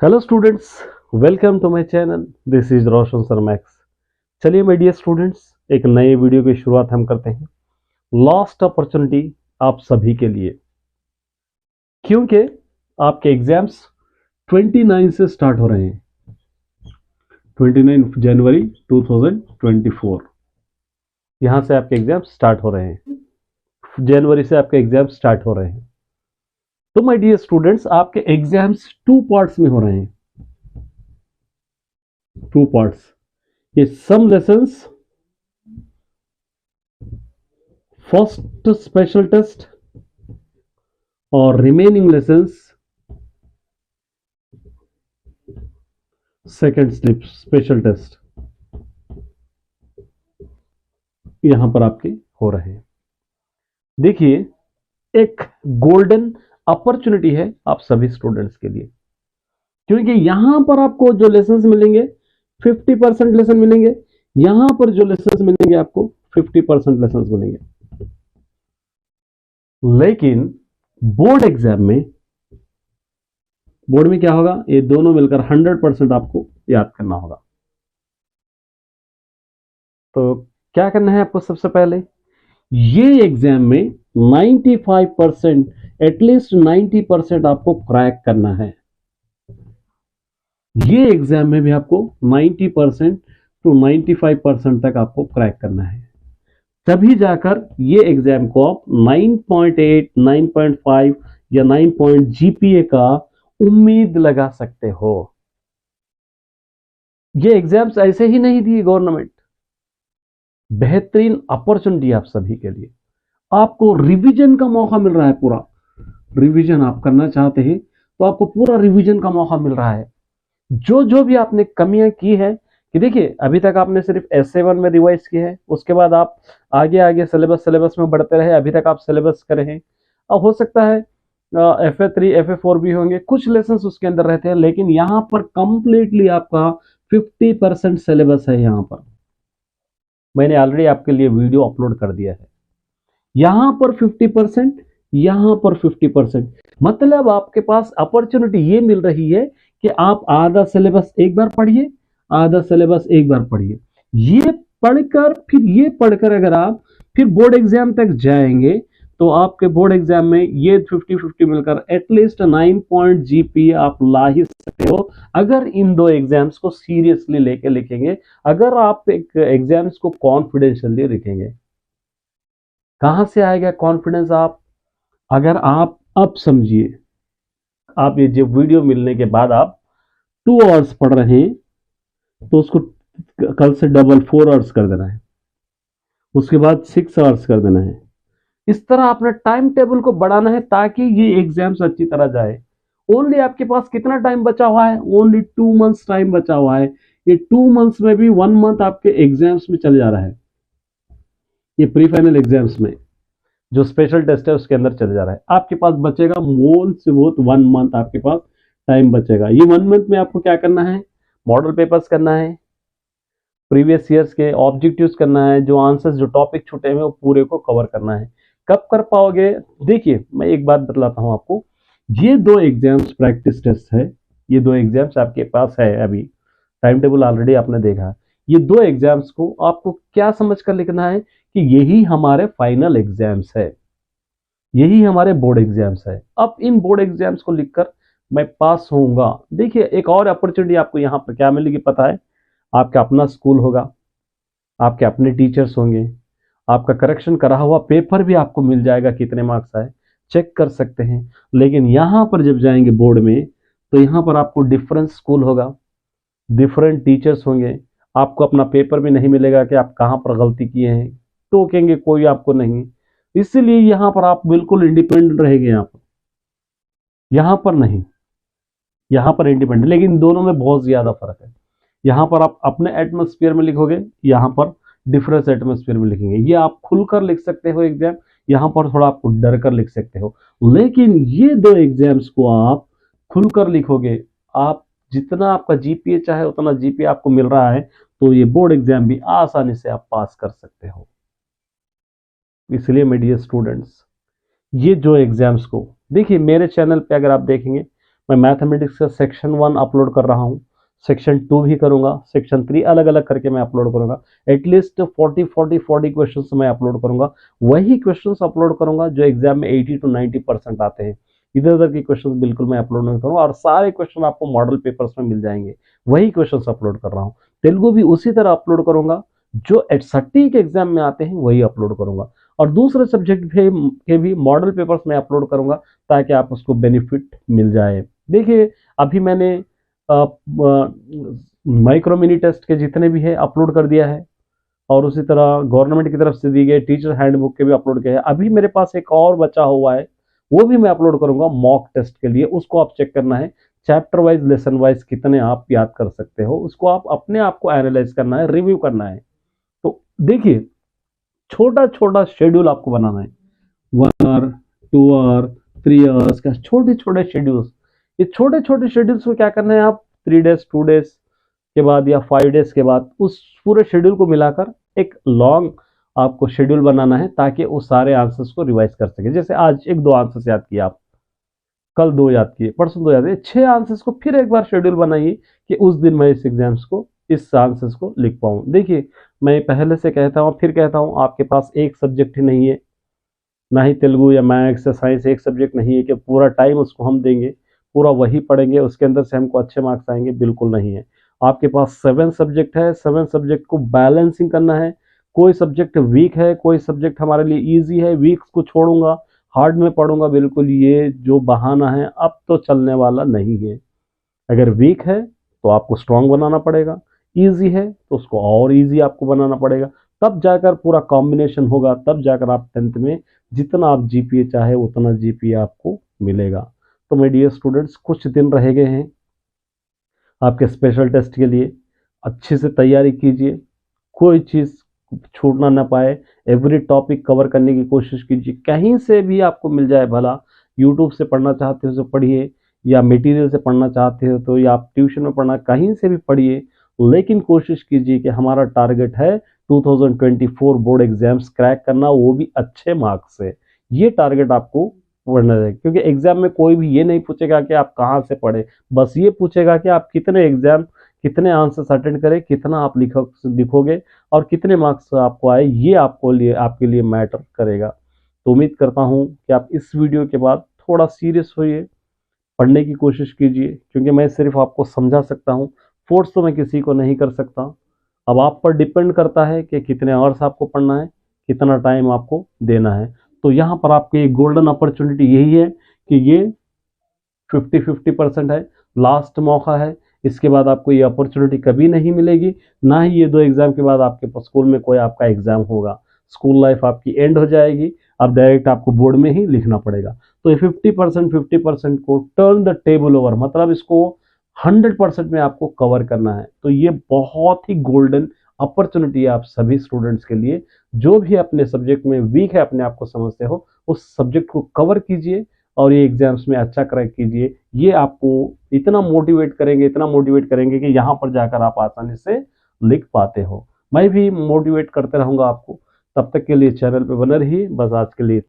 Hello students, welcome to my channel. This is Roshan sir Max. चलिए my dear students, एक नए video की शुरुआत हम करते हैं। लास्ट अपॉर्चुनिटी आप सभी के लिए, क्योंकि आपके एग्जाम्स 29 से स्टार्ट हो रहे हैं। 29 जनवरी 2024 यहां से आपके एग्जाम स्टार्ट हो रहे हैं। जनवरी से आपके एग्जाम स्टार्ट हो रहे हैं। तो माय डियर स्टूडेंट्स, आपके एग्जाम्स 2 पार्ट्स में हो रहे हैं। 2 पार्ट्स, ये some lessons first special test और remaining lessons second special test यहां पर आपके हो रहे हैं। देखिए, एक गोल्डन अपॉर्चुनिटी है आप सभी स्टूडेंट्स के लिए, क्योंकि यहां पर आपको जो लेसन्स मिलेंगे 50% लेसन मिलेंगे। यहां पर जो लेसन्स मिलेंगे आपको 50% लेसन्स मिलेंगे। लेकिन बोर्ड एग्जाम में क्या होगा, ये दोनों मिलकर 100% आपको याद करना होगा। तो क्या करना है आपको? सबसे पहले ये एग्जाम में 95%, एटलीस्ट 90% आपको क्रैक करना है। ये एग्जाम में भी आपको 90% टू 95% तक आपको क्रैक करना है। तभी जाकर ये एग्जाम को आप 9.8, 9.5 या 9 पॉइंट जीपीए का उम्मीद लगा सकते हो। ये एग्जाम्स ऐसे ही नहीं दिए गवर्नमेंट, बेहतरीन अपॉर्चुनिटी आप सभी के लिए। आपको रिवीजन का मौका मिल रहा है। पूरा रिवीजन आप करना चाहते हैं तो आपको पूरा रिवीजन का मौका मिल रहा है। जो जो भी आपने कमियां की है, कि देखिए अभी तक आपने सिर्फ S7 में रिवाइज की है, उसके बाद आप आगे आगे सिलेबस में बढ़ते रहे। अभी तक आप सिलेबस करे हैं। अब हो सकता है FA3 FA4 भी होंगे, कुछ लेसन उसके अंदर रहते हैं, लेकिन यहाँ पर कंप्लीटली आपका 50% सिलेबस है। यहाँ पर मैंने ऑलरेडी आपके लिए वीडियो अपलोड कर दिया है। यहां पर 50%, यहां पर 50%, मतलब आपके पास अपॉर्चुनिटी ये मिल रही है कि आप आधा सिलेबस एक बार पढ़िए, आधा सिलेबस एक बार पढ़िए। ये पढ़कर, फिर ये पढ़कर अगर आप फिर बोर्ड एग्जाम तक जाएंगे तो आपके बोर्ड एग्जाम में ये 50-50 मिलकर एटलीस्ट 9 पॉइंट जीपीए आप ला ही सकते हो, अगर इन दो एग्जाम्स को सीरियसली लेके लिखेंगे, अगर आप एक एग्जाम्स को कॉन्फिडेंशियली लिखेंगे। कहां से आएगा कॉन्फिडेंस? आप अगर आप अब समझिए, आप ये जो वीडियो मिलने के बाद आप 2 आवर्स पढ़ रहे हैं तो उसको कल से डबल 4 आवर्स कर देना है, उसके बाद 6 आवर्स कर देना है। इस तरह अपने टाइम टेबल को बढ़ाना है ताकि ये एग्जाम्स अच्छी तरह जाए। ओनली आपके पास कितना टाइम बचा हुआ है? ओनली 2 मंथ्स टाइम बचा हुआ है। ये 2 मंथ्स में भी 1 मंथ आपके एग्जाम्स में चले जा रहा है। ये प्री फाइनल एग्जाम्स में जो स्पेशल टेस्ट है उसके अंदर चले जा रहा है। आपके पास बचेगा मोर से बहुत 1 मंथ आपके पास टाइम बचेगा। ये 1 मंथ में आपको क्या करना है? मॉडल पेपर्स करना है, प्रीवियस ईयर्स के ऑब्जेक्टिव्स करना है, जो आंसर्स, जो टॉपिक छूटे हैं वो पूरे को कवर करना है। कब कर पाओगे? देखिए मैं एक बात बतलाता हूं आपको। ये 2 एग्जाम्स प्रैक्टिस टेस्ट है, ये 2 एग्जाम्स आपके पास है। अभी टाइम टेबल ऑलरेडी आपने देखा। ये 2 एग्जाम्स को आपको क्या समझ कर लिखना है कि यही हमारे फाइनल एग्जाम्स है, यही हमारे बोर्ड एग्जाम्स है। अब इन बोर्ड एग्जाम्स को लिखकर मैं पास होऊंगा। देखिए एक और अपॉर्चुनिटी आपको यहाँ पर क्या मिलेगी पता है? आपका अपना स्कूल होगा, आपके अपने टीचर्स होंगे, आपका करेक्शन करा हुआ पेपर भी आपको मिल जाएगा, कितने मार्क्स आए चेक कर सकते हैं। लेकिन यहाँ पर जब जाएंगे बोर्ड में तो यहाँ पर आपको डिफरेंट स्कूल होगा, डिफरेंट टीचर्स होंगे, आपको अपना पेपर भी नहीं मिलेगा कि आप कहाँ पर गलती किए हैं, टोकेंगे कोई आपको नहीं। इसलिए यहाँ पर आप बिल्कुल इंडिपेंडेंट रहेंगे। यहाँ पर नहीं, यहाँ पर इंडिपेंडेंट, लेकिन दोनों में बहुत ज्यादा फर्क है। यहाँ पर आप अपने एटमॉस्फेयर में लिखोगे, यहाँ पर डिफरेंस एटमॉस्फेयर में लिखेंगे। ये आप खुलकर लिख सकते हो एग्जाम, यहाँ पर थोड़ा आपको डर कर लिख सकते हो। लेकिन ये 2 एग्जाम्स को आप खुलकर लिखोगे, आप जितना आपका जीपीए चाहे उतना जीपीए आपको मिल रहा है, तो ये बोर्ड एग्जाम भी आसानी से आप पास कर सकते हो। इसलिए मेरे डियर स्टूडेंट्स, ये जो एग्जाम्स को देखिए, मेरे चैनल पे अगर आप देखेंगे मैं मैथमेटिक्स का सेक्शन 1 अपलोड कर रहा हूँ, सेक्शन 2 भी करूँगा, सेक्शन 3 अलग अलग करके मैं अपलोड करूँगा। एटलीस्ट 40 क्वेश्चंस मैं अपलोड करूँगा। वही क्वेश्चंस अपलोड करूँगा जो एग्जाम में 80 to 90% आते हैं। इधर उधर के क्वेश्चंस बिल्कुल मैं अपलोड नहीं करूँगा, और सारे क्वेश्चन आपको मॉडल पेपर्स में मिल जाएंगे। वही क्वेश्चंस अपलोड कर रहा हूँ। तेलुगु भी उसी तरह अपलोड करूँगा, जो एसएससी के एग्जाम में आते हैं वही अपलोड करूँगा, और दूसरे सब्जेक्ट के भी मॉडल पेपर्स में अपलोड करूँगा, ताकि आप उसको बेनिफिट मिल जाए। देखिए, अभी मैंने माइक्रो मिनी टेस्ट के जितने भी है अपलोड कर दिया है, और उसी तरह गवर्नमेंट की तरफ से दी गई टीचर हैंडबुक के भी अपलोड किया है। अभी मेरे पास एक और बचा हुआ है, वो भी मैं अपलोड करूंगा मॉक टेस्ट के लिए। उसको आप चेक करना है, चैप्टर वाइज लेसन वाइज कितने आप याद कर सकते हो, उसको आप अपने आप को एनालाइज करना है, रिव्यू करना है। तो देखिए, छोटा छोटा शेड्यूल आपको बनाना है, 1 आवर 2 आवर 3 आवर्स का छोटे छोटे शेड्यूल्स। ये छोटे छोटे शेड्यूल्स को क्या करना है, आप 3 डेज 2 डेज के बाद या 5 डेज के बाद उस पूरे शेड्यूल को मिलाकर एक लॉन्ग आपको शेड्यूल बनाना है, ताकि उस सारे आंसर्स को रिवाइज कर सके। जैसे आज 1-2 आंसर्स याद किए आप, कल 2 याद किए, परसों 2 याद किए, 6 आंसर्स को फिर एक बार शेड्यूल बनाइए कि उस दिन मैं इस एग्जाम्स को, इस आंसर्स को लिख पाऊँ। देखिए, मैं पहले से कहता हूँ, फिर कहता हूँ, आपके पास एक सब्जेक्ट ही नहीं है, ना ही तेलुगु या मैथ्स या साइंस एक सब्जेक्ट नहीं है कि पूरा टाइम उसको हम देंगे, पूरा वही पढ़ेंगे, उसके अंदर से हमको अच्छे मार्क्स आएंगे, बिल्कुल नहीं है। आपके पास 7 सब्जेक्ट है, 7 सब्जेक्ट को बैलेंसिंग करना है। कोई सब्जेक्ट वीक है, कोई सब्जेक्ट हमारे लिए ईजी है, वीक को छोड़ूंगा, हार्ड में पढ़ूंगा, बिल्कुल ये जो बहाना है अब तो चलने वाला नहीं है। अगर वीक है तो आपको स्ट्रांग बनाना पड़ेगा, ईजी है तो उसको और ईजी आपको बनाना पड़ेगा, तब जाकर पूरा कॉम्बिनेशन होगा, तब जाकर आप 10th में जितना आप जीपीए चाहे उतना जीपीए आपको मिलेगा। तो मेरे डियर स्टूडेंट्स, कुछ दिन रह गए हैं आपके स्पेशल टेस्ट के लिए। अच्छे से तैयारी कीजिए, कोई चीज़ छूटना ना पाए, एवरी टॉपिक कवर करने की कोशिश कीजिए। कहीं से भी आपको मिल जाए भला, यूट्यूब से पढ़ना चाहते हो तो पढ़िए, या मटेरियल से पढ़ना चाहते हो तो, या आप ट्यूशन में पढ़ना, कहीं से भी पढ़िए, लेकिन कोशिश कीजिए कि हमारा टारगेट है 2024 बोर्ड एग्जाम्स क्रैक करना, वो भी अच्छे मार्क्स से। ये टारगेट आपको पढ़ना है, क्योंकि एग्जाम में कोई भी ये नहीं पूछेगा कि आप कहाँ से पढ़े, बस ये पूछेगा कि आप कितने आंसर्स अटेंड करें, कितना आप लिखोगे, और कितने मार्क्स आपको आए, ये आपके लिए मैटर करेगा। तो उम्मीद करता हूँ कि आप इस वीडियो के बाद थोड़ा सीरियस होइए, पढ़ने की कोशिश कीजिए, क्योंकि मैं सिर्फ आपको समझा सकता हूँ, फोर्स तो मैं किसी को नहीं कर सकता। अब आप पर डिपेंड करता है कि कितने आवर्स आपको पढ़ना है, कितना टाइम आपको देना है। तो यहाँ पर आपकी एक गोल्डन अपॉर्चुनिटी यही है कि ये 50-50% है, लास्ट मौका है। इसके बाद आपको ये अपॉर्चुनिटी कभी नहीं मिलेगी, ना ही ये 2 एग्जाम के बाद आपके स्कूल में कोई आपका एग्जाम होगा। स्कूल लाइफ आपकी एंड हो जाएगी, अब डायरेक्ट आपको बोर्ड में ही लिखना पड़ेगा। तो ये 50% को टर्न द टेबल ओवर, मतलब इसको 100% में आपको कवर करना है। तो ये बहुत ही गोल्डन अपॉर्चुनिटी है आप सभी स्टूडेंट्स के लिए। जो भी अपने सब्जेक्ट में वीक है, अपने आप को समझते हो, उस सब्जेक्ट को कवर कीजिए और ये एग्जाम्स में अच्छा क्रैक कीजिए। ये आपको इतना मोटिवेट करेंगे कि यहाँ पर जाकर आप आसानी से लिख पाते हो। मैं भी मोटिवेट करते रहूंगा आपको। तब तक के लिए चैनल पे बने रहिए। बस आज के लिए